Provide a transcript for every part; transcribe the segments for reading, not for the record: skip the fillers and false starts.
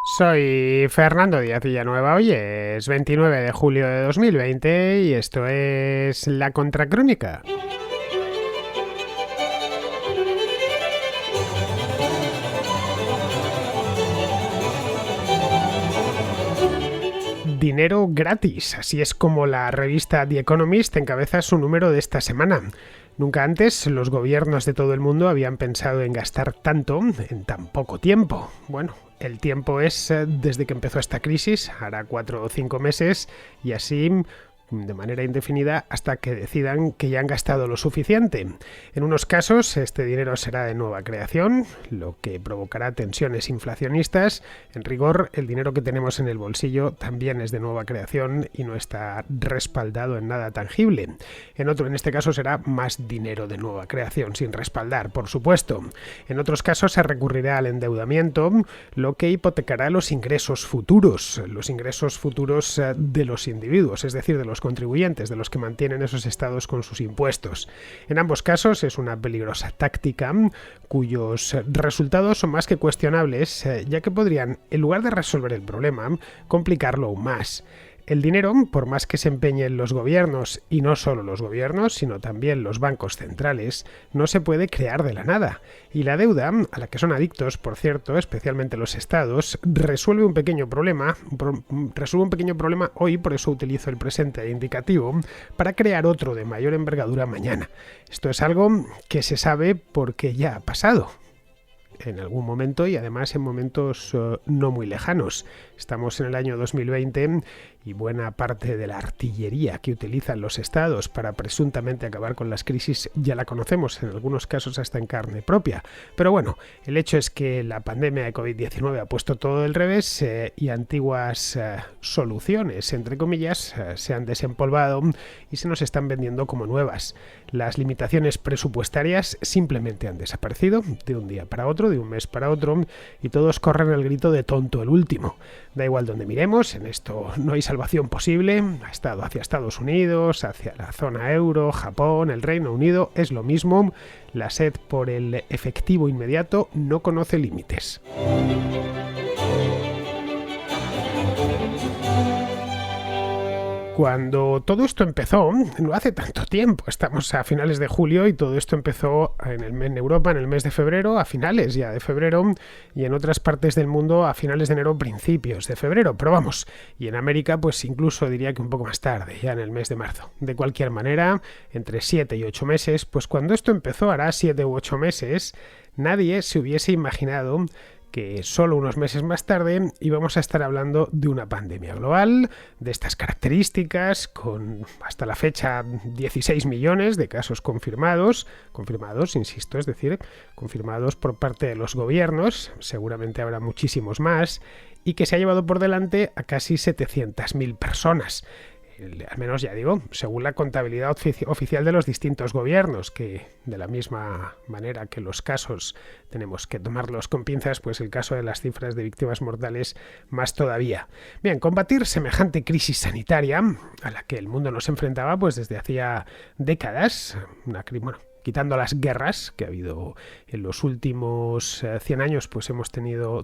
Soy Fernando Díaz Villanueva, hoy es 29 de julio de 2020 y esto es La Contracrónica. Dinero gratis, así es como la revista The Economist encabeza su número de esta semana. Nunca antes los gobiernos de todo el mundo habían pensado en gastar tanto en tan poco tiempo. Bueno, el tiempo es desde que empezó esta crisis, hará 4 o 5 meses, y así de manera indefinida hasta que decidan que ya han gastado lo suficiente. En unos casos este dinero será de nueva creación, lo que provocará tensiones inflacionistas. En rigor, el dinero que tenemos en el bolsillo también es de nueva creación y no está respaldado en nada tangible. En este caso será más dinero de nueva creación, sin respaldar, por supuesto. En otros casos se recurrirá al endeudamiento, lo que hipotecará los ingresos futuros de los individuos, es decir, de los contribuyentes, de los que mantienen esos estados con sus impuestos. En ambos casos es una peligrosa táctica cuyos resultados son más que cuestionables, ya que podrían, en lugar de resolver el problema, complicarlo aún más. El dinero, por más que se empeñen los gobiernos, y no solo los gobiernos, sino también los bancos centrales, no se puede crear de la nada. Y la deuda, a la que son adictos, por cierto, especialmente los estados, resuelve un pequeño problema hoy, por eso utilizo el presente indicativo, para crear otro de mayor envergadura mañana. Esto es algo que se sabe porque ya ha pasado en algún momento y además en momentos no muy lejanos. Estamos en el año 2020 y buena parte de la artillería que utilizan los estados para presuntamente acabar con las crisis ya la conocemos, en algunos casos hasta en carne propia. Pero bueno, el hecho es que la pandemia de COVID-19 ha puesto todo del revés y antiguas soluciones, entre comillas, se han desempolvado y se nos están vendiendo como nuevas. Las limitaciones presupuestarias simplemente han desaparecido de un día para otro, de un mes para otro, y todos corren el grito de tonto el último. Da igual donde miremos, en esto no hay salvación posible. Ha estado hacia Estados Unidos, hacia la zona euro, Japón, el Reino Unido, es lo mismo. La sed por el efectivo inmediato no conoce límites. Cuando todo esto empezó, no hace tanto tiempo, estamos a finales de julio y todo esto empezó en Europa en el mes de febrero, a finales ya de febrero, y en otras partes del mundo a finales de enero, principios de febrero, pero vamos, y en América pues incluso diría que un poco más tarde, ya en el mes de marzo. De cualquier manera, entre 7 y 8 meses, pues cuando esto empezó hará 7 u 8 meses, nadie se hubiese imaginado que solo unos meses más tarde íbamos a estar hablando de una pandemia global de estas características, con hasta la fecha 16 millones de casos confirmados, insisto, es decir, confirmados por parte de los gobiernos, seguramente habrá muchísimos más, y que se ha llevado por delante a casi 700.000 personas. Al menos, ya digo, según la contabilidad oficial de los distintos gobiernos, que de la misma manera que los casos tenemos que tomarlos con pinzas, pues el caso de las cifras de víctimas mortales más todavía. Bien, combatir semejante crisis sanitaria a la que el mundo nos enfrentaba pues desde hacía décadas, quitando las guerras que ha habido en los últimos 100 años, pues hemos tenido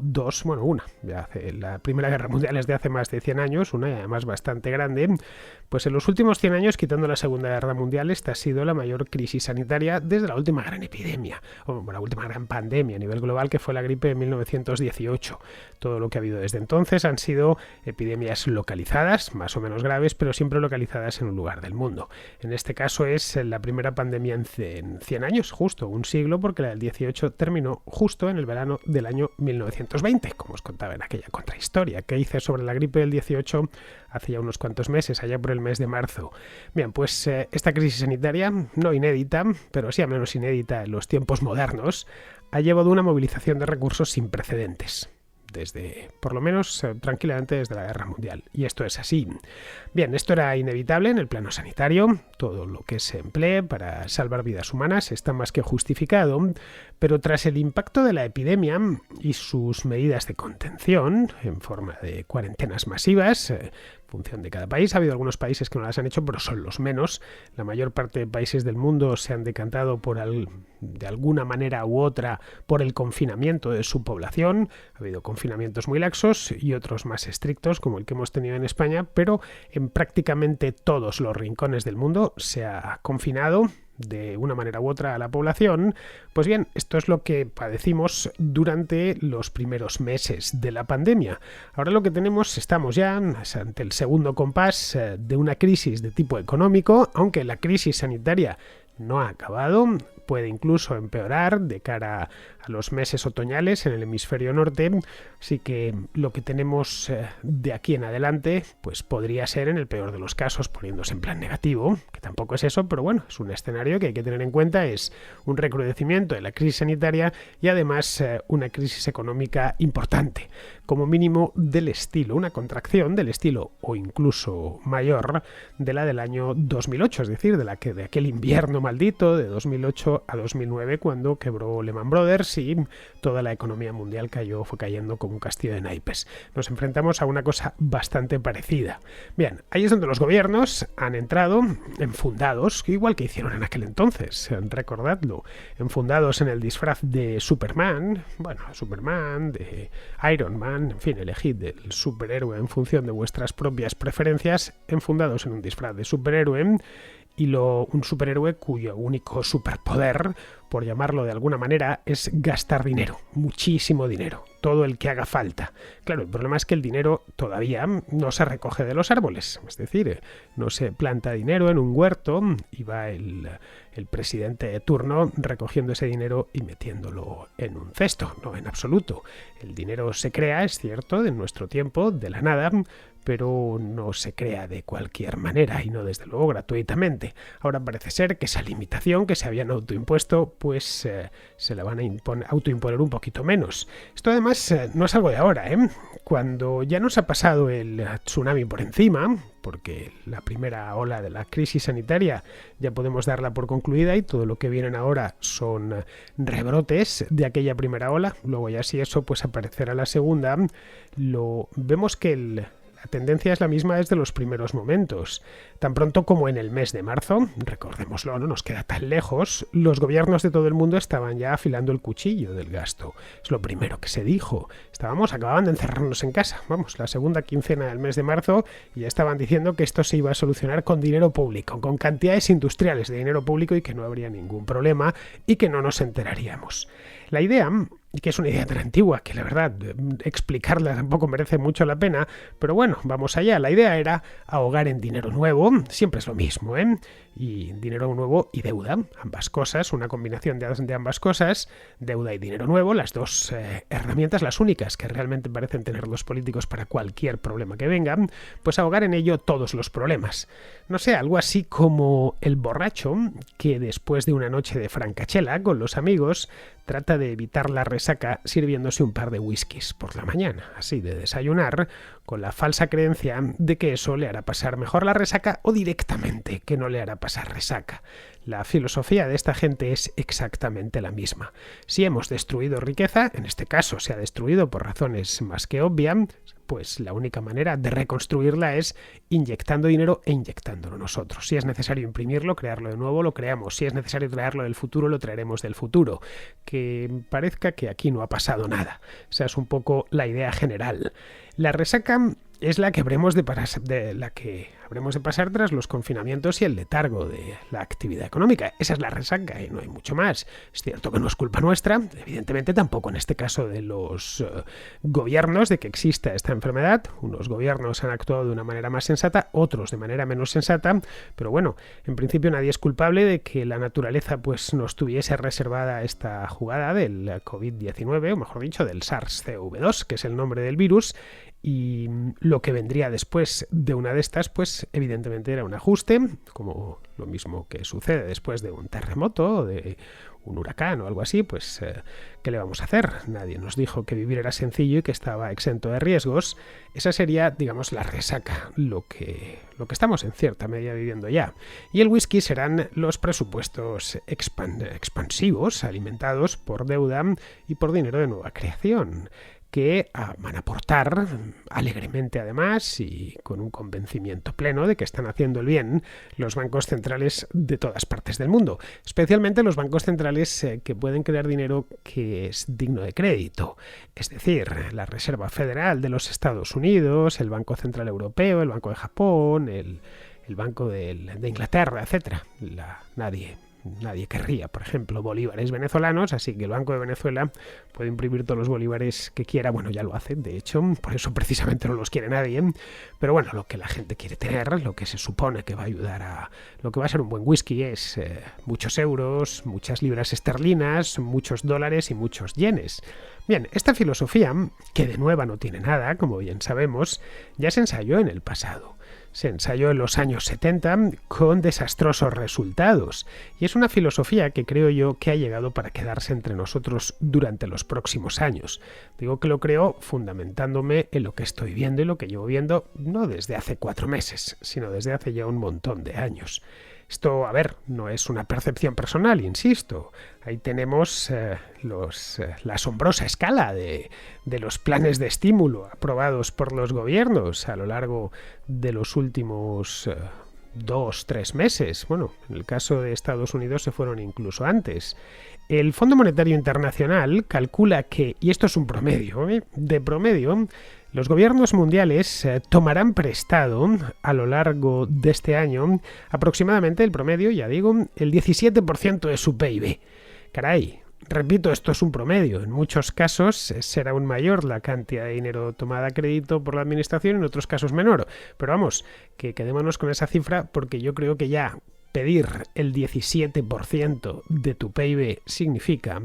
una. La Primera Guerra Mundial es de hace más de 100 años, una y además bastante grande. Pues en los últimos 100 años, quitando la Segunda Guerra Mundial, esta ha sido la mayor crisis sanitaria desde la última gran epidemia, la última gran pandemia a nivel global, que fue la gripe de 1918. Todo lo que ha habido desde entonces han sido epidemias localizadas, más o menos graves, pero siempre localizadas en un lugar del mundo. En este caso es la primera pandemia en 100 años, justo un siglo, porque la del 18 terminó justo en el verano del año 1920, como os contaba en aquella contrahistoria que hice sobre la gripe del 18 hace ya unos cuantos meses, allá por el mes de marzo. Bien, pues esta crisis sanitaria, no inédita, pero sí al menos inédita en los tiempos modernos, ha llevado una movilización de recursos sin precedentes. Por lo menos tranquilamente desde la Guerra Mundial. Y esto es así. Bien, esto era inevitable en el plano sanitario. Todo lo que se emplee para salvar vidas humanas está más que justificado, pero tras el impacto de la epidemia y sus medidas de contención en forma de cuarentenas masivas, función de cada país. Ha habido algunos países que no las han hecho, pero son los menos. La mayor parte de países del mundo se han decantado de alguna manera u otra por el confinamiento de su población. Ha habido confinamientos muy laxos y otros más estrictos, como el que hemos tenido en España, pero en prácticamente todos los rincones del mundo se ha confinado de una manera u otra a la población. Pues bien, esto es lo que padecimos durante los primeros meses de la pandemia. Ahora lo que estamos ya ante el segundo compás de una crisis de tipo económico, aunque la crisis sanitaria no ha acabado, puede incluso empeorar de cara a los meses otoñales en el hemisferio norte, así que lo que tenemos de aquí en adelante pues podría ser, en el peor de los casos, poniéndose en plan negativo, que tampoco es eso, pero bueno, es un escenario que hay que tener en cuenta, es un recrudecimiento de la crisis sanitaria y además una crisis económica importante, como mínimo una contracción del estilo o incluso mayor de la del año 2008, es decir, de aquel invierno maldito de 2008 a 2009, cuando quebró Lehman Brothers y toda la economía mundial fue cayendo como un castillo de naipes. Nos enfrentamos a una cosa bastante parecida. Bien, ahí es donde los gobiernos han entrado enfundados, igual que hicieron en aquel entonces, recordadlo, enfundados en el disfraz de Superman, de Iron Man, en fin, elegid el superhéroe en función de vuestras propias preferencias, enfundados en un disfraz de superhéroe, y un superhéroe cuyo único superpoder, por llamarlo de alguna manera, es gastar dinero, muchísimo dinero, todo el que haga falta. Claro, el problema es que el dinero todavía no se recoge de los árboles, es decir, no se planta dinero en un huerto y va el presidente de turno recogiendo ese dinero y metiéndolo en un cesto, no, en absoluto. El dinero se crea, es cierto, en nuestro tiempo, de la nada, pero no se crea de cualquier manera y no desde luego gratuitamente. Ahora parece ser que esa limitación que se habían autoimpuesto pues se la van a autoimponer un poquito menos. Esto además no es algo de ahora, Cuando ya nos ha pasado el tsunami por encima, porque la primera ola de la crisis sanitaria ya podemos darla por concluida y todo lo que vienen ahora son rebrotes de aquella primera ola, luego ya si eso pues aparecerá la segunda, vemos que la tendencia es la misma desde los primeros momentos. Tan pronto como en el mes de marzo, recordémoslo, no nos queda tan lejos, los gobiernos de todo el mundo estaban ya afilando el cuchillo del gasto. Es lo primero que se dijo. Acababan de encerrarnos en casa, la segunda quincena del mes de marzo, y ya estaban diciendo que esto se iba a solucionar con dinero público, con cantidades industriales de dinero público y que no habría ningún problema y que no nos enteraríamos. La idea, que es una idea tan antigua que la verdad explicarla tampoco merece mucho la pena, pero bueno, vamos allá. La idea era ahogar en dinero nuevo, siempre es lo mismo, y dinero nuevo y deuda, ambas cosas, una combinación de ambas cosas, deuda y dinero nuevo, las dos herramientas, las únicas que realmente parecen tener los políticos para cualquier problema que venga, pues ahogar en ello todos los problemas. No sé, algo así como el borracho que después de una noche de francachela con los amigos trata de evitar la resaca sirviéndose un par de whiskies por la mañana, así de desayunar, con la falsa creencia de que eso le hará pasar mejor la resaca o directamente que no le hará pasar resaca. La filosofía de esta gente es exactamente la misma. Si hemos destruido riqueza, en este caso se ha destruido por razones más que obvias, pues la única manera de reconstruirla es inyectando dinero e inyectándolo nosotros. Si es necesario imprimirlo, crearlo de nuevo, lo creamos. Si es necesario traerlo del futuro, lo traeremos del futuro. Que parezca que aquí no ha pasado nada. Esa es un poco la idea general. La resaca es la que habremos de pasar tras los confinamientos y el letargo de la actividad económica. Esa es la resaca y no hay mucho más. Es cierto que no es culpa nuestra, evidentemente tampoco en este caso de los gobiernos de que exista esta enfermedad. Unos gobiernos han actuado de una manera más sensata, otros de manera menos sensata, pero bueno, en principio nadie es culpable de que la naturaleza pues nos tuviese reservada esta jugada del COVID-19, o mejor dicho, del SARS-CoV-2, que es el nombre del virus. Y lo que vendría después de una de estas, pues evidentemente era un ajuste, como lo mismo que sucede después de un terremoto o de un huracán o algo así, pues ¿qué le vamos a hacer? Nadie nos dijo que vivir era sencillo y que estaba exento de riesgos. Esa sería, digamos, la resaca, lo que estamos en cierta medida viviendo ya. Y el whisky serán los presupuestos expansivos, alimentados por deuda y por dinero de nueva creación. que van a aportar alegremente además y con un convencimiento pleno de que están haciendo el bien los bancos centrales de todas partes del mundo, especialmente los bancos centrales que pueden crear dinero que es digno de crédito, es decir, la Reserva Federal de los Estados Unidos, el Banco Central Europeo, el Banco de Japón, el Banco de Inglaterra, etcétera. Nadie querría, por ejemplo, bolívares venezolanos, así que el Banco de Venezuela puede imprimir todos los bolívares que quiera. Bueno, ya lo hace, de hecho, por eso precisamente no los quiere nadie. Pero bueno, lo que la gente quiere tener, lo que se supone que va a ayudar a lo que va a ser un buen whisky es muchos euros, muchas libras esterlinas, muchos dólares y muchos yenes. Bien, esta filosofía, que de nueva no tiene nada, como bien sabemos, ya se ensayó en el pasado. Se ensayó en los años 70 con desastrosos resultados y es una filosofía que creo yo que ha llegado para quedarse entre nosotros durante los próximos años. Digo que lo creo fundamentándome en lo que estoy viendo y lo que llevo viendo no desde hace 4 meses, sino desde hace ya un montón de años. Esto, a ver, no es una percepción personal, insisto. Ahí tenemos la asombrosa escala de los planes de estímulo aprobados por los gobiernos a lo largo de los últimos 2-3 meses. Bueno, en el caso de Estados Unidos se fueron incluso antes. El Fondo Monetario Internacional calcula que, y esto es un promedio, de promedio, los gobiernos mundiales tomarán prestado a lo largo de este año aproximadamente el promedio, ya digo, el 17% de su PIB. Caray, repito, esto es un promedio. En muchos casos será aún mayor la cantidad de dinero tomada a crédito por la administración, en otros casos menor. Pero vamos, que quedémonos con esa cifra porque yo creo que ya pedir el 17% de tu PIB significa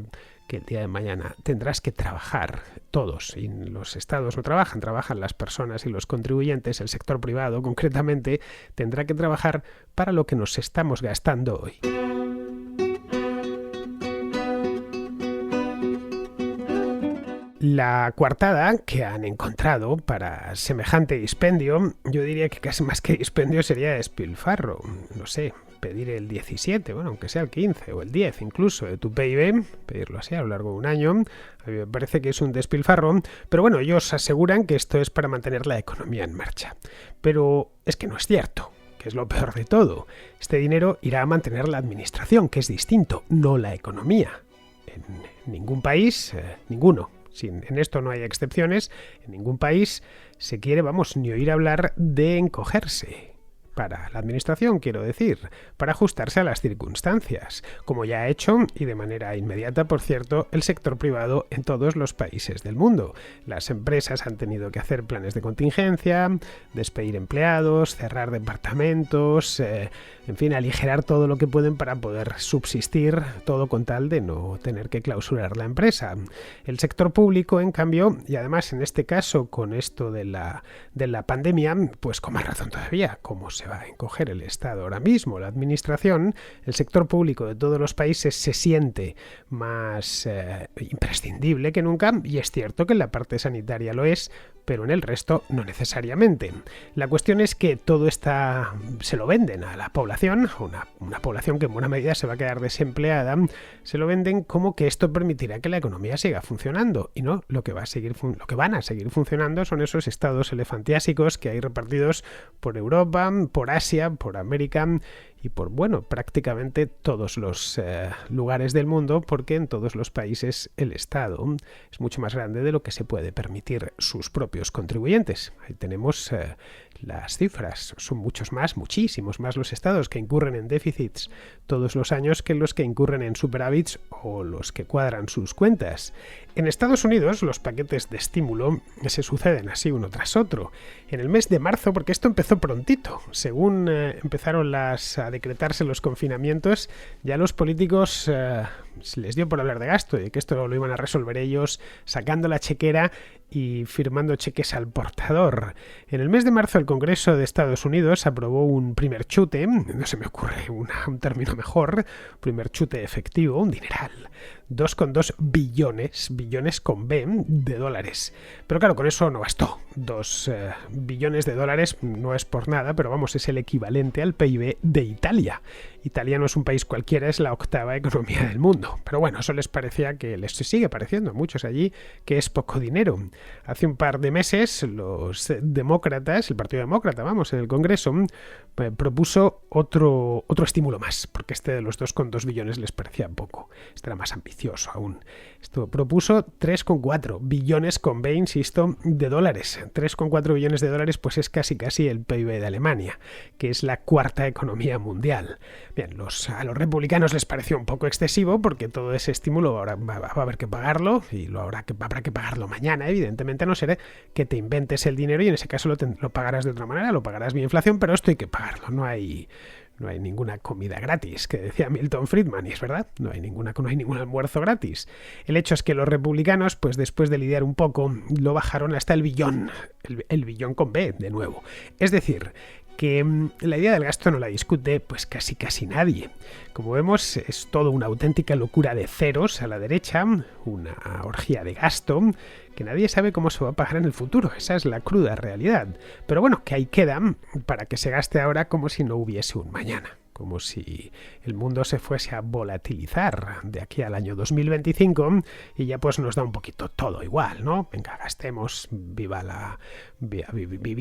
que el día de mañana tendrás que trabajar todos, y los estados no trabajan, trabajan las personas y los contribuyentes, el sector privado concretamente tendrá que trabajar para lo que nos estamos gastando hoy. La coartada que han encontrado para semejante dispendio, yo diría que casi más que dispendio sería despilfarro, no sé, pedir el 17, bueno, aunque sea el 15 o el 10 incluso de tu PIB, pedirlo así a lo largo de un año, a mí me parece que es un despilfarro, pero bueno, ellos aseguran que esto es para mantener la economía en marcha. Pero es que no es cierto, que es lo peor de todo. Este dinero irá a mantener la administración, que es distinto, no la economía. En ningún país, ninguno. En esto no hay excepciones, en ningún país se quiere, ni oír hablar de encogerse. Para la administración, quiero decir, para ajustarse a las circunstancias, como ya ha hecho, y de manera inmediata, por cierto, el sector privado en todos los países del mundo. Las empresas han tenido que hacer planes de contingencia, despedir empleados, cerrar departamentos, en fin, aligerar todo lo que pueden para poder subsistir, todo con tal de no tener que clausurar la empresa. El sector público, en cambio, y además en este caso con esto de la pandemia, pues con más razón todavía, como se va a encoger el Estado ahora mismo, la administración, el sector público de todos los países se siente más imprescindible que nunca, y es cierto que en la parte sanitaria lo es, pero en el resto no necesariamente. La cuestión es que todo se lo venden a la población, una población que en buena medida se va a quedar desempleada, se lo venden como que esto permitirá que la economía siga funcionando, y no, lo que van a seguir funcionando son esos estados elefantiásicos que hay repartidos por Europa, por Asia, por América y por, prácticamente todos los lugares del mundo, porque en todos los países el Estado es mucho más grande de lo que se puede permitir sus propios contribuyentes. Ahí tenemos las cifras. Son muchísimos más los estados que incurren en déficits todos los años que los que incurren en superávits o los que cuadran sus cuentas. En Estados Unidos los paquetes de estímulo se suceden así uno tras otro. En el mes de marzo, porque esto empezó prontito, según empezaron a decretarse los confinamientos, ya los políticos les dio por hablar de gasto y de que esto lo iban a resolver ellos sacando la chequera y firmando cheques al portador. En el mes de marzo el Congreso de Estados Unidos aprobó un primer chute, no se me ocurre un término mejor, primer chute efectivo, un dineral, 2,2 billones con B de dólares. Pero claro, con eso no bastó. 2 billones de dólares no es por nada, pero es el equivalente al PIB de Italia. Italia no es un país cualquiera, es la octava economía del mundo. Pero bueno, eso les parecía, que les sigue pareciendo a muchos allí, que es poco dinero. Hace un par de meses los demócratas, el Partido Demócrata, vamos, en el Congreso, propuso otro estímulo más, porque este de los 2,2 billones les parecía poco. Este era más ambicioso aún. Esto propuso 3,4 billones con B, insisto, de dólares. 3,4 billones de dólares pues es casi el PIB de Alemania, que es la cuarta economía mundial. Bien, a los republicanos les pareció un poco excesivo porque todo ese estímulo ahora va a haber que pagarlo y habrá que pagarlo mañana, evidentemente, a no ser que te inventes el dinero y en ese caso lo pagarás de otra manera, lo pagarás vía inflación, pero esto hay que pagarlo, no hay ninguna comida gratis, que decía Milton Friedman, y es verdad, no hay ningún almuerzo gratis. El hecho es que los republicanos, pues después de lidiar un poco, lo bajaron hasta el billón, el billón con B, de nuevo. Es decir, que la idea del gasto no la discute pues casi nadie. Como vemos, es todo una auténtica locura de ceros a la derecha, una orgía de gasto que nadie sabe cómo se va a pagar en el futuro. Esa es la cruda realidad. Pero bueno, que ahí queda para que se gaste ahora como si no hubiese un mañana. Como si el mundo se fuese a volatilizar de aquí al año 2025 y ya pues nos da un poquito todo igual, ¿no? Venga, gastemos, vivir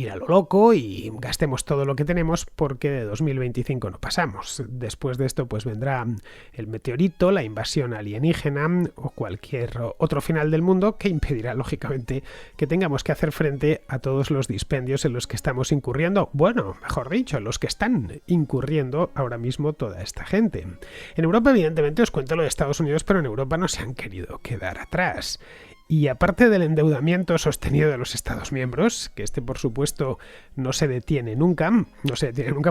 a lo loco y gastemos todo lo que tenemos porque de 2025 no pasamos. Después de esto pues vendrá el meteorito, la invasión alienígena o cualquier otro final del mundo que impedirá lógicamente que tengamos que hacer frente a todos los dispendios en los que estamos incurriendo. Bueno, mejor dicho, los que están incurriendo ahora mismo toda esta gente. En Europa, evidentemente, os cuento lo de Estados Unidos, pero en Europa no se han querido quedar atrás. Y aparte del endeudamiento sostenido de los Estados miembros, que por supuesto no se detiene nunca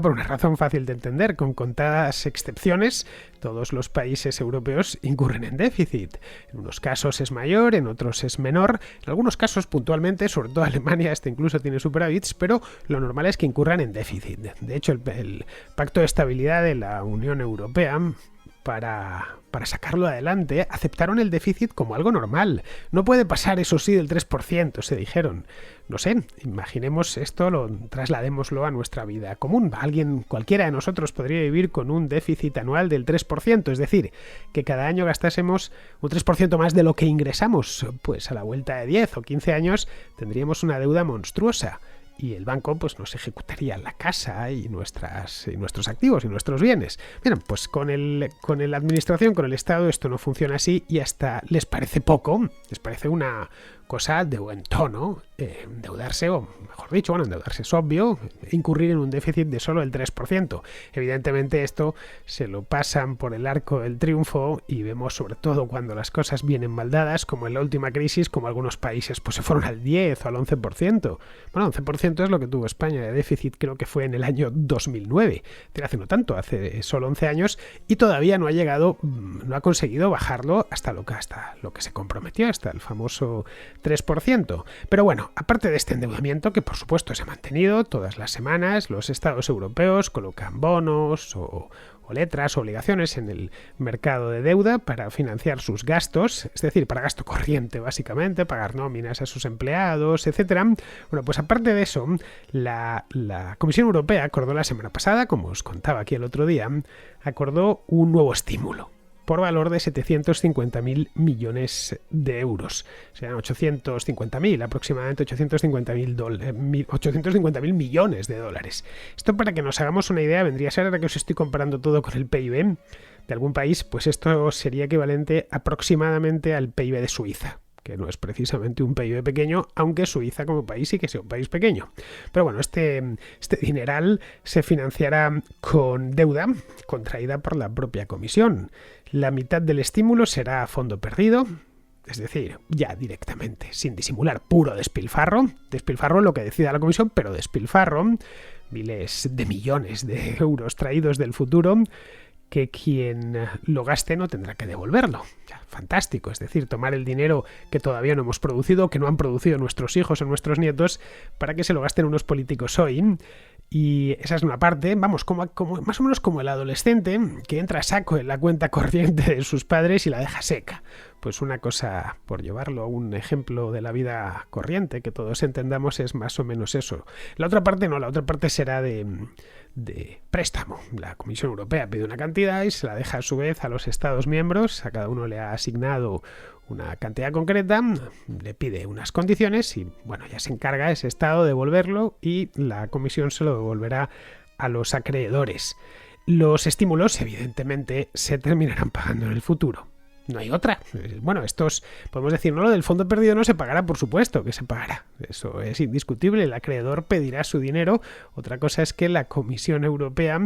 por una razón fácil de entender, con contadas excepciones, todos los países europeos incurren en déficit. En unos casos es mayor, en otros es menor, en algunos casos puntualmente, sobre todo Alemania, incluso tiene superávits, pero lo normal es que incurran en déficit. De hecho, el Pacto de Estabilidad de la Unión Europea, para sacarlo adelante, aceptaron el déficit como algo normal. No puede pasar, eso sí, del 3%, se dijeron. No sé, imaginemos esto, trasladémoslo a nuestra vida común. Cualquiera de nosotros podría vivir con un déficit anual del 3%, es decir, que cada año gastásemos un 3% más de lo que ingresamos. Pues a la vuelta de 10 o 15 años tendríamos una deuda monstruosa. Y el banco pues nos ejecutaría la casa y nuestros activos y nuestros bienes. Bien, pues con la administración, con el Estado, esto no funciona así y hasta les parece poco, les parece una cosa de buen tono, endeudarse, o mejor dicho, endeudarse es obvio, incurrir en un déficit de solo el 3%. Evidentemente esto se lo pasan por el arco del triunfo y vemos sobre todo cuando las cosas vienen mal dadas, como en la última crisis, como algunos países pues se fueron al 10 o al 11%. Bueno, 11% es lo que tuvo España de déficit, creo que fue en el año 2009, hace no tanto, hace solo 11 años, y todavía no ha conseguido bajarlo hasta lo que se comprometió, hasta el famoso 3%. Pero bueno, aparte de este endeudamiento, que por supuesto se ha mantenido todas las semanas, los estados europeos colocan bonos o letras o obligaciones en el mercado de deuda para financiar sus gastos, es decir, para gasto corriente básicamente, pagar nóminas a sus empleados, etcétera. Bueno, pues aparte de eso, la Comisión Europea acordó la semana pasada, como os contaba aquí el otro día, acordó un nuevo estímulo por valor de 750.000 millones de euros. Serán 850.000, aproximadamente 850.000 millones de dólares. Esto, para que nos hagamos una idea, vendría a ser, ahora que os estoy comparando todo con el PIB de algún país, pues esto sería equivalente aproximadamente al PIB de Suiza, que no es precisamente un PIB pequeño, aunque Suiza como país sí que sea un país pequeño. Pero bueno, este dineral se financiará con deuda contraída por la propia Comisión. La mitad del estímulo será a fondo perdido, es decir, ya directamente, sin disimular, puro despilfarro lo que decida la Comisión, pero despilfarro, miles de millones de euros traídos del futuro, que quien lo gaste no tendrá que devolverlo. Ya, fantástico, es decir, tomar el dinero que todavía no hemos producido, que no han producido nuestros hijos o nuestros nietos, para que se lo gasten unos políticos hoy. Y esa es una parte, vamos, como más o menos como el adolescente que entra a saco en la cuenta corriente de sus padres y la deja seca. Pues una cosa, por llevarlo a un ejemplo de la vida corriente, que todos entendamos, es más o menos eso. La otra parte no, la otra parte será de de préstamo. La Comisión Europea pide una cantidad y se la deja a su vez a los Estados miembros. A cada uno le ha asignado una cantidad concreta, le pide unas condiciones y bueno, ya se encarga ese Estado de devolverlo y la Comisión se lo devolverá a los acreedores. Los estímulos, evidentemente, se terminarán pagando en el futuro. No hay otra. Bueno, podemos decir, no, lo del fondo perdido no se pagará, por supuesto que se pagará. Eso es indiscutible, el acreedor pedirá su dinero. Otra cosa es que la Comisión Europea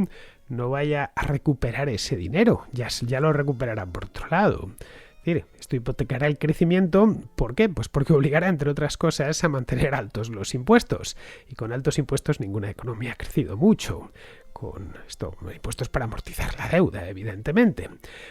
no vaya a recuperar ese dinero, ya lo recuperará por otro lado. Es decir, esto hipotecará el crecimiento. ¿Por qué? Pues porque obligará, entre otras cosas, a mantener altos los impuestos. Y con altos impuestos ninguna economía ha crecido mucho. Con esto, impuestos para amortizar la deuda, evidentemente.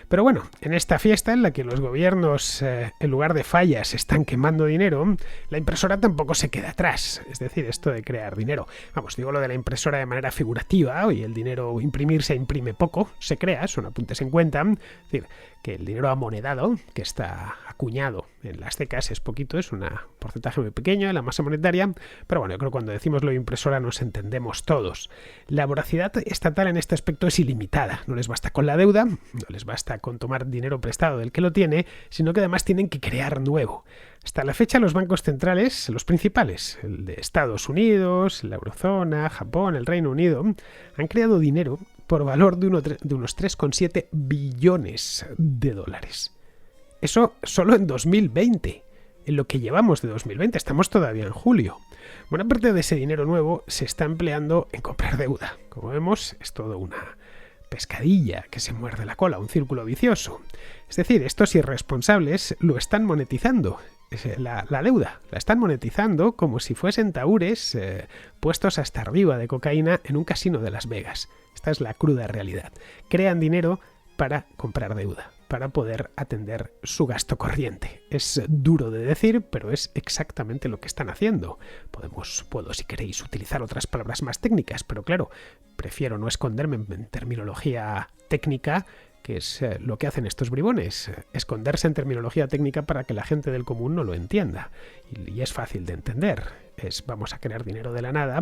Pero bueno, en esta fiesta en la que los gobiernos, en lugar de fallas, están quemando dinero, la impresora tampoco se queda atrás. Es decir, esto de crear dinero. Vamos, digo lo de la impresora de manera figurativa, y el dinero imprime poco, se crea, son apuntes en cuenta. Es decir, que el dinero amonedado, que está acuñado en las CECAs, es poquito, es un porcentaje muy pequeño de la masa monetaria, pero bueno, yo creo que cuando decimos lo de impresora nos entendemos todos. La voracidad estatal en este aspecto es ilimitada, no les basta con la deuda, no les basta con tomar dinero prestado del que lo tiene, sino que además tienen que crear nuevo. Hasta la fecha los bancos centrales, los principales, el de Estados Unidos, la Eurozona, Japón, el Reino Unido, han creado dinero por valor de unos 3,7 billones de dólares. Eso solo en 2020. En lo que llevamos de 2020, estamos todavía en julio. Buena parte de ese dinero nuevo se está empleando en comprar deuda. Como vemos, es todo una pescadilla que se muerde la cola, un círculo vicioso. Es decir, estos irresponsables lo están monetizando. La deuda la están monetizando como si fuesen tahúres puestos hasta arriba de cocaína en un casino de Las Vegas. Esta es la cruda realidad. Crean dinero para comprar deuda, para poder atender su gasto corriente. Es duro de decir, pero es exactamente lo que están haciendo. Puedo, si queréis, utilizar otras palabras más técnicas, pero claro, prefiero no esconderme en terminología técnica, que es lo que hacen estos bribones, esconderse en terminología técnica para que la gente del común no lo entienda. Y es fácil de entender. Vamos a crear dinero de la nada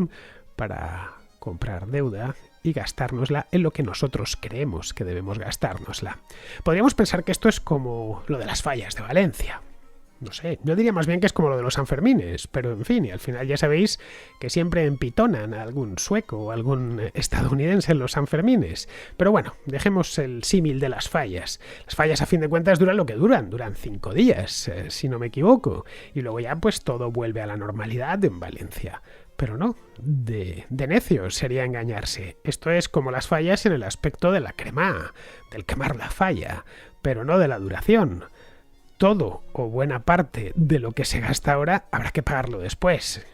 para comprar deuda y gastárnosla en lo que nosotros creemos que debemos gastárnosla. Podríamos pensar que esto es como lo de las fallas de Valencia. No sé, yo diría más bien que es como lo de los Sanfermines, pero en fin, y al final ya sabéis que siempre empitonan a algún sueco o algún estadounidense en los Sanfermines. Pero bueno, dejemos el símil de las fallas. Las fallas a fin de cuentas duran lo que duran 5 días, si no me equivoco, y luego ya pues todo vuelve a la normalidad en Valencia. Pero no, de necios sería engañarse. Esto es como las fallas en el aspecto de la crema, del quemar la falla, pero no de la duración. Todo o buena parte de lo que se gasta ahora habrá que pagarlo después.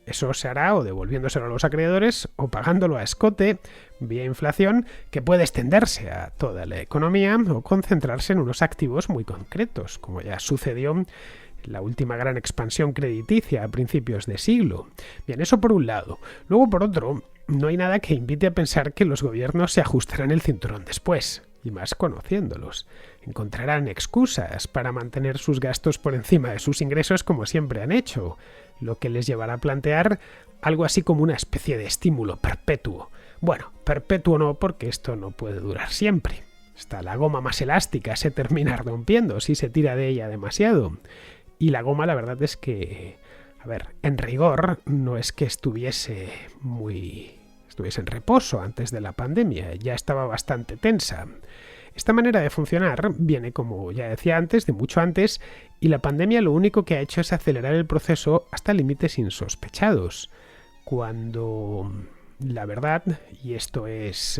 Eso se hará o devolviéndoselo a los acreedores o pagándolo a escote vía inflación, que puede extenderse a toda la economía o concentrarse en unos activos muy concretos, como ya sucedió en la última gran expansión crediticia a principios de siglo. Bien, eso por un lado. Luego, por otro, no hay nada que invite a pensar que los gobiernos se ajustarán el cinturón después, y más conociéndolos. Encontrarán excusas para mantener sus gastos por encima de sus ingresos como siempre han hecho, lo que les llevará a plantear algo así como una especie de estímulo perpetuo. Bueno, perpetuo no, porque esto no puede durar siempre. Hasta la goma más elástica se termina rompiendo si se tira de ella demasiado. Y la goma, la verdad es que, en rigor, no es que estuviese en reposo antes de la pandemia, ya estaba bastante tensa. Esta manera de funcionar viene, como ya decía antes, de mucho antes, y la pandemia lo único que ha hecho es acelerar el proceso hasta límites insospechados. Cuando la verdad, y esto es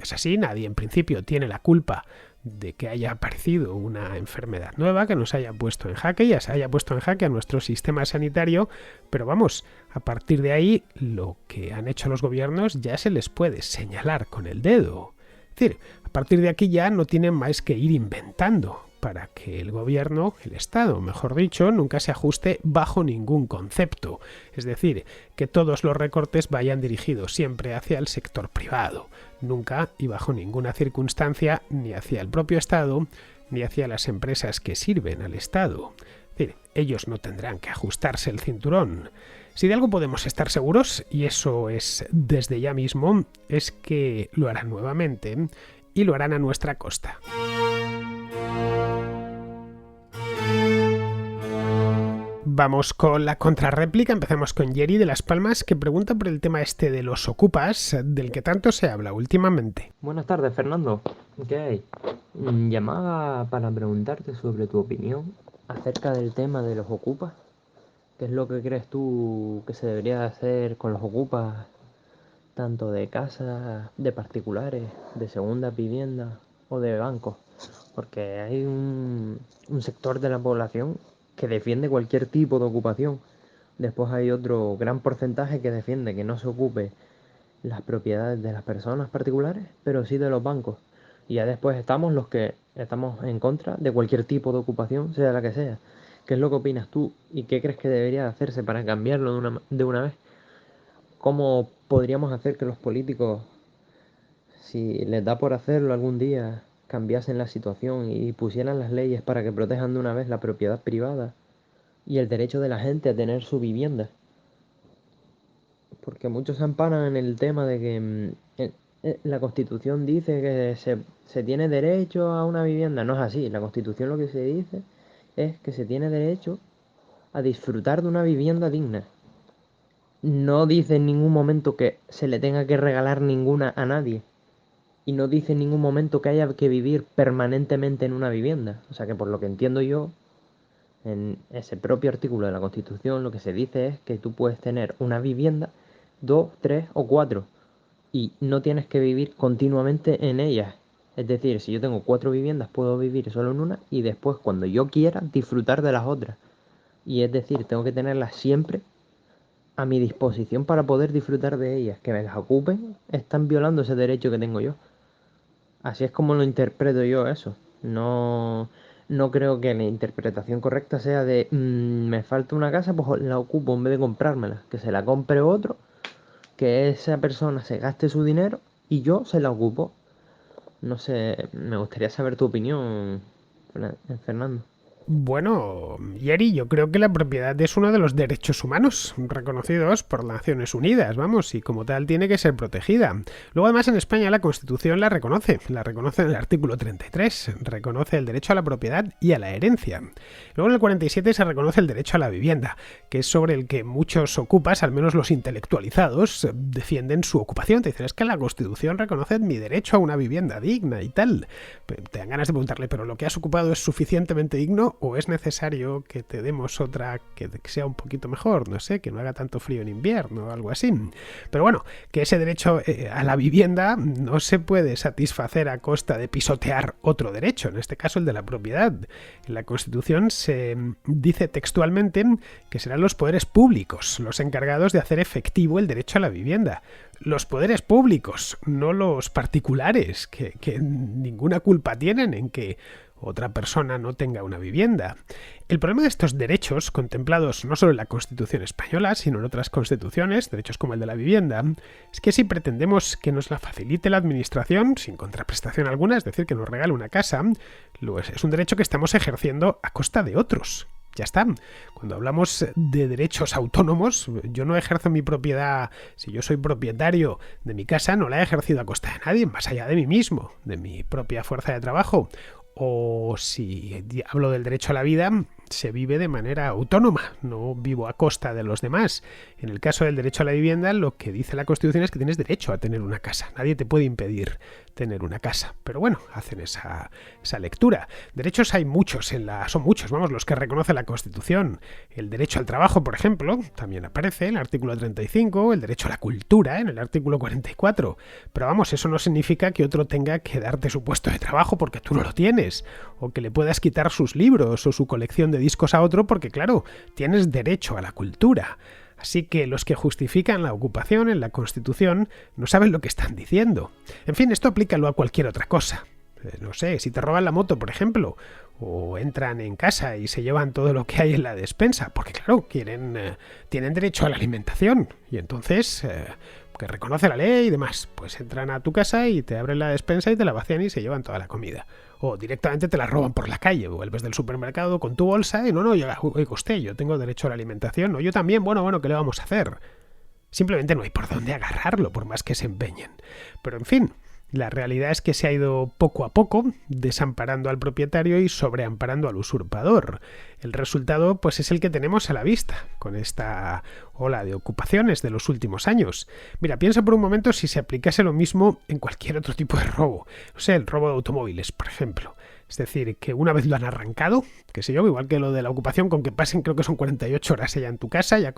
así, nadie en principio tiene la culpa de que haya aparecido una enfermedad nueva que nos haya puesto en jaque, ya se haya puesto en jaque a nuestro sistema sanitario, pero vamos, a partir de ahí lo que han hecho los gobiernos ya se les puede señalar con el dedo. Es decir, a partir de aquí ya no tienen más que ir inventando para que el gobierno, el Estado, mejor dicho, nunca se ajuste bajo ningún concepto. Es decir, que todos los recortes vayan dirigidos siempre hacia el sector privado, nunca y bajo ninguna circunstancia ni hacia el propio Estado ni hacia las empresas que sirven al Estado. Es decir, ellos no tendrán que ajustarse el cinturón. Si de algo podemos estar seguros, y eso es desde ya mismo, es que lo harán nuevamente y lo harán a nuestra costa. Vamos con la contrarréplica. Empezamos con Yeri de Las Palmas, que pregunta por el tema este de los ocupas, del que tanto se habla últimamente. Buenas tardes, Fernando. ¿Qué hay? Llamaba para preguntarte sobre tu opinión acerca del tema de los ocupas. ¿Qué es lo que crees tú que se debería hacer con los ocupas, tanto de casas, de particulares, de segunda vivienda o de bancos? Porque hay un sector de la población que defiende cualquier tipo de ocupación. Después hay otro gran porcentaje que defiende que no se ocupe las propiedades de las personas particulares, pero sí de los bancos. Y ya después estamos los que estamos en contra de cualquier tipo de ocupación, sea la que sea. ¿Qué es lo que opinas tú y qué crees que debería hacerse para cambiarlo de una vez? ¿Cómo podríamos hacer que los políticos, si les da por hacerlo algún día, cambiasen la situación y pusieran las leyes para que protejan de una vez la propiedad privada y el derecho de la gente a tener su vivienda? Porque muchos se amparan en el tema de que la Constitución dice que se tiene derecho a una vivienda. No es así. La Constitución lo que se dice es que se tiene derecho a disfrutar de una vivienda digna. No dice en ningún momento que se le tenga que regalar ninguna a nadie. Y no dice en ningún momento que haya que vivir permanentemente en una vivienda. O sea que por lo que entiendo yo, en ese propio artículo de la Constitución lo que se dice es que tú puedes tener una vivienda, 2, 3 o 4, y no tienes que vivir continuamente en ellas. Es decir, si yo tengo 4 viviendas, puedo vivir solo en una y después, cuando yo quiera, disfrutar de las otras. Y es decir, tengo que tenerlas siempre a mi disposición para poder disfrutar de ellas. Que me las ocupen, están violando ese derecho que tengo yo. Así es como lo interpreto yo eso. No creo que la interpretación correcta sea de me falta una casa, pues la ocupo en vez de comprármela. Que se la compre otro, que esa persona se gaste su dinero y yo se la ocupo. No sé, me gustaría saber tu opinión, Fernando. Bueno, Yeri, yo creo que la propiedad es uno de los derechos humanos reconocidos por las Naciones Unidas, vamos, y como tal tiene que ser protegida. Luego, además, en España la Constitución la reconoce en el artículo 33, reconoce el derecho a la propiedad y a la herencia. Luego, en el 47 se reconoce el derecho a la vivienda, que es sobre el que muchos ocupas, al menos los intelectualizados, defienden su ocupación. Te dicen, es que la Constitución reconoce mi derecho a una vivienda digna y tal. Te dan ganas de preguntarle, ¿pero lo que has ocupado es suficientemente digno o es necesario que te demos otra que sea un poquito mejor? No sé, que no haga tanto frío en invierno o algo así. Pero bueno, que ese derecho a la vivienda no se puede satisfacer a costa de pisotear otro derecho, en este caso el de la propiedad. En la Constitución se dice textualmente que serán los poderes públicos los encargados de hacer efectivo el derecho a la vivienda. Los poderes públicos, no los particulares, que ninguna culpa tienen en que otra persona no tenga una vivienda. El problema de estos derechos, contemplados no solo en la Constitución española, sino en otras constituciones, derechos como el de la vivienda, es que si pretendemos que nos la facilite la administración, sin contraprestación alguna, es decir, que nos regale una casa, es un derecho que estamos ejerciendo a costa de otros. Ya está. Cuando hablamos de derechos autónomos, yo no ejerzo mi propiedad. Si yo soy propietario de mi casa, no la he ejercido a costa de nadie, más allá de mí mismo, de mi propia fuerza de trabajo. O si hablo del derecho a la vida, se vive de manera autónoma, no vivo a costa de los demás. En el caso del derecho a la vivienda, lo que dice la Constitución es que tienes derecho a tener una casa. Nadie te puede impedir tener una casa. Pero bueno, hacen esa lectura. Derechos hay muchos, son muchos, los que reconoce la Constitución. El derecho al trabajo, por ejemplo, también aparece en el artículo 35, el derecho a la cultura en el artículo 44. Pero eso no significa que otro tenga que darte su puesto de trabajo porque tú no lo tienes, o que le puedas quitar sus libros o su colección de discos a otro porque, claro, tienes derecho a la cultura. Así que los que justifican la ocupación en la Constitución no saben lo que están diciendo. En fin, esto aplícalo a cualquier otra cosa. No sé, si te roban la moto, por ejemplo, o entran en casa y se llevan todo lo que hay en la despensa, porque claro, tienen derecho a la alimentación, y entonces que reconoce la ley y demás, pues entran a tu casa y te abren la despensa y te la vacían y se llevan toda la comida. O directamente te la roban por la calle, vuelves del supermercado con tu bolsa y no, oiga usted, yo tengo derecho a la alimentación, no, yo también, bueno, ¿qué le vamos a hacer? Simplemente no hay por dónde agarrarlo, por más que se empeñen. Pero en fin, la realidad es que se ha ido poco a poco desamparando al propietario y sobreamparando al usurpador. El resultado, pues, es el que tenemos a la vista con esta ola de ocupaciones de los últimos años. Mira, piensa por un momento si se aplicase lo mismo en cualquier otro tipo de robo. O sea, el robo de automóviles, por ejemplo. Es decir, que una vez lo han arrancado, qué sé yo, igual que lo de la ocupación, con que pasen creo que son 48 horas allá en tu casa, ya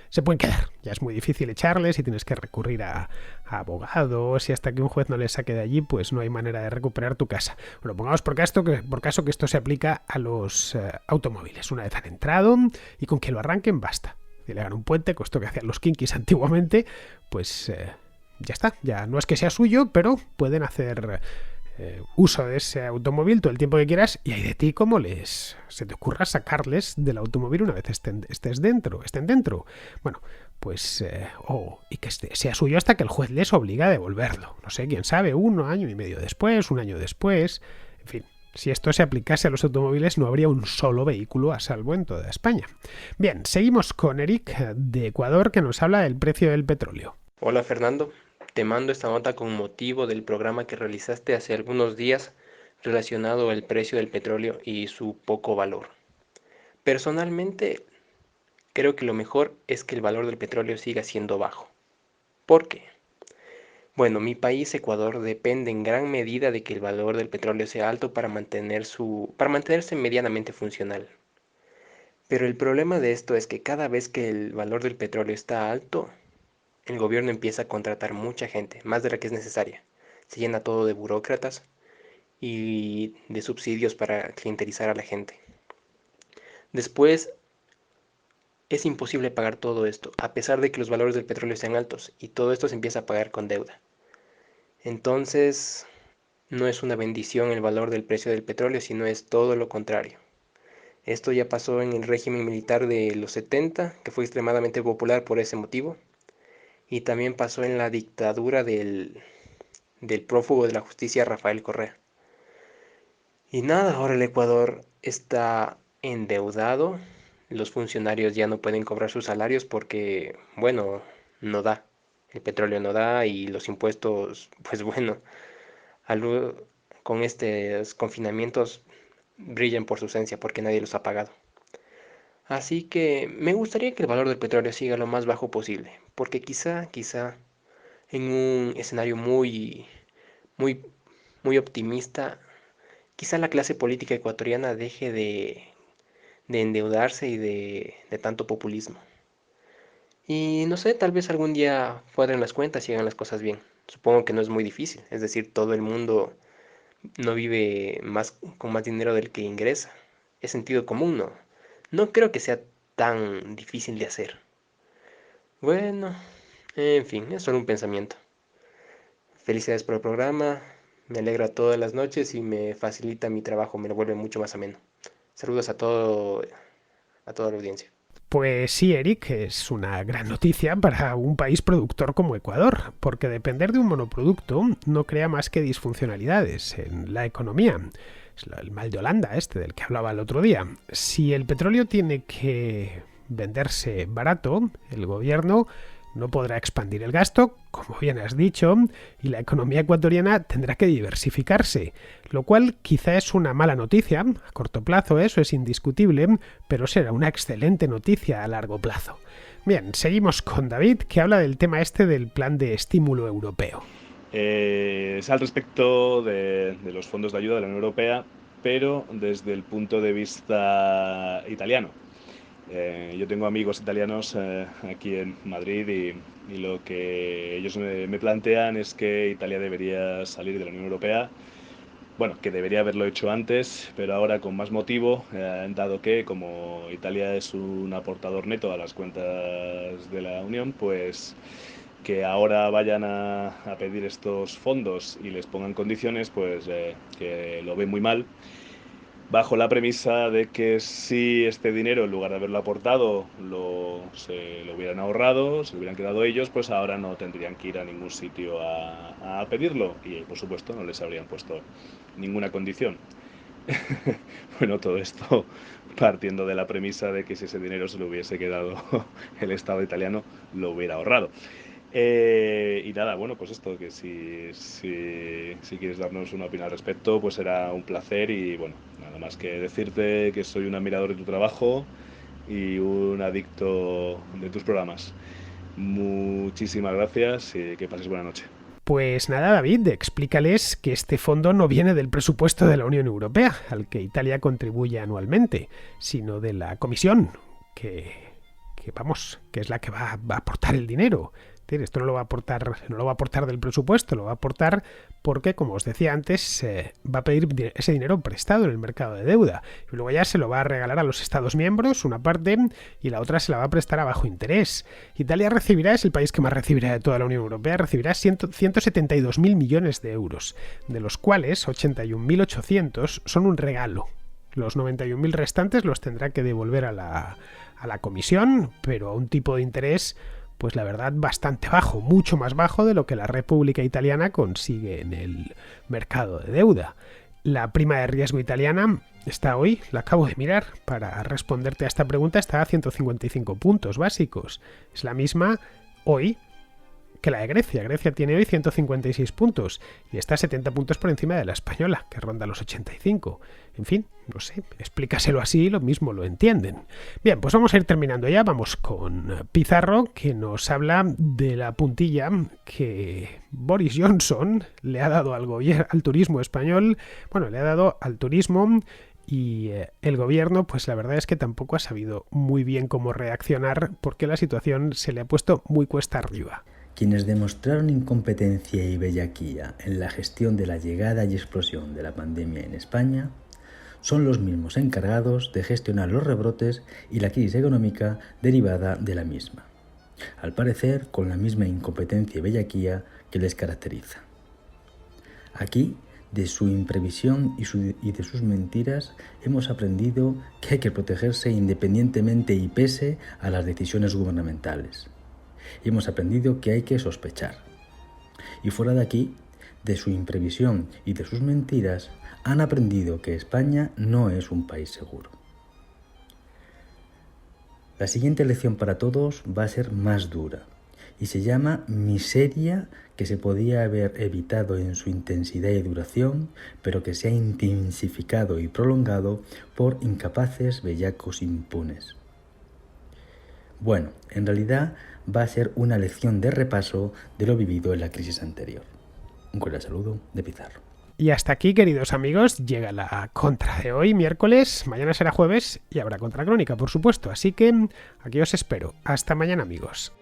se pueden quedar. Ya es muy difícil echarles y tienes que recurrir a abogados y hasta que un juez no les saque de allí, pues no hay manera de recuperar tu casa. Bueno, pongamos por caso que esto se aplica a los automóviles. Una vez han entrado y con que lo arranquen basta. Si le hagan un puente, con esto que hacían los kinkis antiguamente, pues ya está. Ya no es que sea suyo, pero pueden hacer uso de ese automóvil todo el tiempo que quieras y hay de ti como se te ocurra sacarles del automóvil una vez estén dentro. Bueno, pues y que sea suyo hasta que el juez les obliga a devolverlo. No sé, quién sabe, un año y medio después, un año después, en fin. Si esto se aplicase a los automóviles no habría un solo vehículo a salvo en toda España. Bien, seguimos con Eric de Ecuador que nos habla del precio del petróleo. Hola Fernando, te mando esta nota con motivo del programa que realizaste hace algunos días relacionado al precio del petróleo y su poco valor. Personalmente, creo que lo mejor es que el valor del petróleo siga siendo bajo. ¿Por qué? Bueno, mi país, Ecuador, depende en gran medida de que el valor del petróleo sea alto para mantenerse medianamente funcional. Pero el problema de esto es que cada vez que el valor del petróleo está alto, el gobierno empieza a contratar mucha gente, más de la que es necesaria. Se llena todo de burócratas y de subsidios para clientelizar a la gente. Después es imposible pagar todo esto, a pesar de que los valores del petróleo sean altos, y todo esto se empieza a pagar con deuda. Entonces, no es una bendición el valor del precio del petróleo, sino es todo lo contrario. Esto ya pasó en el régimen militar de los 70, que fue extremadamente popular por ese motivo, y también pasó en la dictadura del prófugo de la justicia Rafael Correa. Y nada, ahora el Ecuador está endeudado, los funcionarios ya no pueden cobrar sus salarios porque, bueno, no da, el petróleo no da y los impuestos, pues bueno, con estos confinamientos brillan por su ausencia porque nadie los ha pagado. Así que me gustaría que el valor del petróleo siga lo más bajo posible, porque quizá, en un escenario muy, muy optimista, quizá la clase política ecuatoriana deje de endeudarse y de tanto populismo. Y no sé, tal vez algún día cuadren las cuentas y hagan las cosas bien. Supongo que no es muy difícil, es decir, todo el mundo no vive con más dinero del que ingresa. Es sentido común, ¿no? No creo que sea tan difícil de hacer. Bueno, en fin, es solo un pensamiento. Felicidades por el programa, me alegra todas las noches y me facilita mi trabajo, me lo vuelve mucho más ameno. Saludos a toda la audiencia. Pues sí, Eric, es una gran noticia para un país productor como Ecuador, porque depender de un monoproducto no crea más que disfuncionalidades en la economía. Es el mal de Holanda del que hablaba el otro día. Si el petróleo tiene que venderse barato, el gobierno no podrá expandir el gasto, como bien has dicho, y la economía ecuatoriana tendrá que diversificarse, lo cual quizá es una mala noticia, a corto plazo eso es indiscutible, pero será una excelente noticia a largo plazo. Bien, seguimos con David, que habla del tema del plan de estímulo europeo. Es al respecto de los fondos de ayuda de la Unión Europea, pero desde el punto de vista italiano. Yo tengo amigos italianos aquí en Madrid y lo que ellos me plantean es que Italia debería salir de la Unión Europea. Bueno, que debería haberlo hecho antes, pero ahora con más motivo, dado que como Italia es un aportador neto a las cuentas de la Unión, pues que ahora vayan a pedir estos fondos y les pongan condiciones, pues que lo ven muy mal. bajo la premisa de que si este dinero, en lugar de haberlo aportado, se lo hubieran ahorrado, se lo hubieran quedado ellos, pues ahora no tendrían que ir a ningún sitio a pedirlo y, por supuesto, no les habrían puesto ninguna condición. Bueno, todo esto partiendo de la premisa de que si ese dinero se lo hubiese quedado el Estado italiano, lo hubiera ahorrado. Y nada, bueno, pues esto, que si quieres darnos una opinión al respecto, pues será un placer y bueno, nada más que decirte que soy un admirador de tu trabajo y un adicto de tus programas. Muchísimas gracias y que pases buena noche. Pues nada, David, explícales que este fondo no viene del presupuesto de la Unión Europea, al que Italia contribuye anualmente, sino de la Comisión, que es la que va a aportar el dinero. Esto no lo va a aportar del presupuesto, lo va a aportar porque, como os decía antes, va a pedir ese dinero prestado en el mercado de deuda. Y luego ya se lo va a regalar a los Estados miembros, una parte, y la otra se la va a prestar a bajo interés. Italia es el país que más recibirá de toda la Unión Europea, recibirá 172.000 millones de euros, de los cuales 81.800 son un regalo. Los 91.000 restantes los tendrá que devolver a la Comisión, pero a un tipo de interés, pues la verdad, bastante bajo, mucho más bajo de lo que la República Italiana consigue en el mercado de deuda. La prima de riesgo italiana está hoy, la acabo de mirar para responderte a esta pregunta, está a 155 puntos básicos. Es la misma hoy que la de Grecia. Grecia tiene hoy 156 puntos y está 70 puntos por encima de la española, que ronda los 85. En fin, no sé, explícaselo así, lo mismo lo entienden. Bien, pues vamos a ir terminando ya. Vamos con Pizarro, que nos habla de la puntilla que Boris Johnson le ha dado al turismo español. Bueno, le ha dado al turismo y el gobierno, pues la verdad es que tampoco ha sabido muy bien cómo reaccionar porque la situación se le ha puesto muy cuesta arriba. Quienes demostraron incompetencia y bellaquía en la gestión de la llegada y explosión de la pandemia en España son los mismos encargados de gestionar los rebrotes y la crisis económica derivada de la misma, al parecer con la misma incompetencia y bellaquía que les caracteriza. Aquí, de su imprevisión y de sus mentiras, hemos aprendido que hay que protegerse independientemente y pese a las decisiones gubernamentales. Y hemos aprendido que hay que sospechar. Y fuera de aquí, de su imprevisión y de sus mentiras, han aprendido que España no es un país seguro. La siguiente lección para todos va a ser más dura y se llama miseria que se podía haber evitado en su intensidad y duración, pero que se ha intensificado y prolongado por incapaces bellacos impunes. Bueno, en realidad va a ser una lección de repaso de lo vivido en la crisis anterior. Un cordial saludo de Pizarro. Y hasta aquí, queridos amigos, llega la contra de hoy, miércoles. Mañana será jueves y habrá contracrónica, por supuesto. Así que aquí os espero. Hasta mañana, amigos.